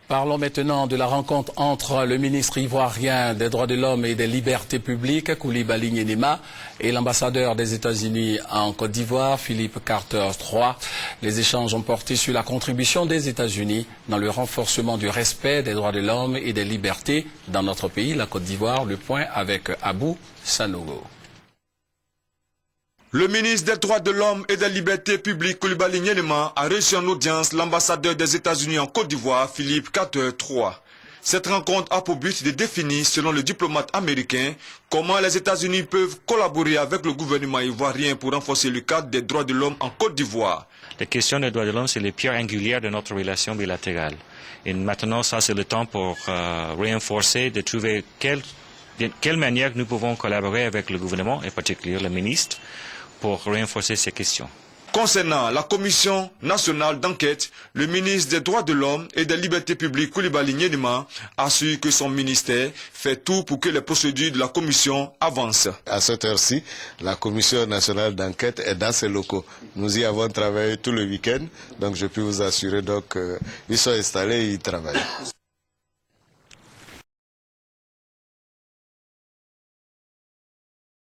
Parlons maintenant de la rencontre entre le ministre ivoirien des droits de l'homme et des libertés publiques, Coulibaly Nyenema, et l'ambassadeur des États-Unis en Côte d'Ivoire, Philippe Carter III. Les échanges ont porté sur la contribution des États-Unis dans le renforcement du respect des droits de l'homme et des libertés dans notre pays, la Côte d'Ivoire. Le point avec Abou Sanogo. Le ministre des droits de l'homme et des libertés publiques, Coulibaly Nyenema, a reçu en audience l'ambassadeur des États-Unis en Côte d'Ivoire, Philippe Carter III. Cette rencontre a pour but de définir, selon le diplomate américain, comment les États-Unis peuvent collaborer avec le gouvernement ivoirien pour renforcer le cadre des droits de l'homme en Côte d'Ivoire. La question des droits de l'homme, c'est les pierres angulaires de notre relation bilatérale. Et maintenant, ça, c'est le temps pour renforcer, de trouver de quelle manière nous pouvons collaborer avec le gouvernement, et en particulier le ministre, pour renforcer ces questions. Concernant la commission nationale d'enquête, le ministre des droits de l'homme et des libertés publiques, Coulibaly Nyenema, assure que son ministère fait tout pour que les procédures de la commission avancent. À cette heure-ci, la commission nationale d'enquête est dans ses locaux. Nous y avons travaillé tout le week-end, donc je peux vous assurer qu'ils sont installés et ils travaillent.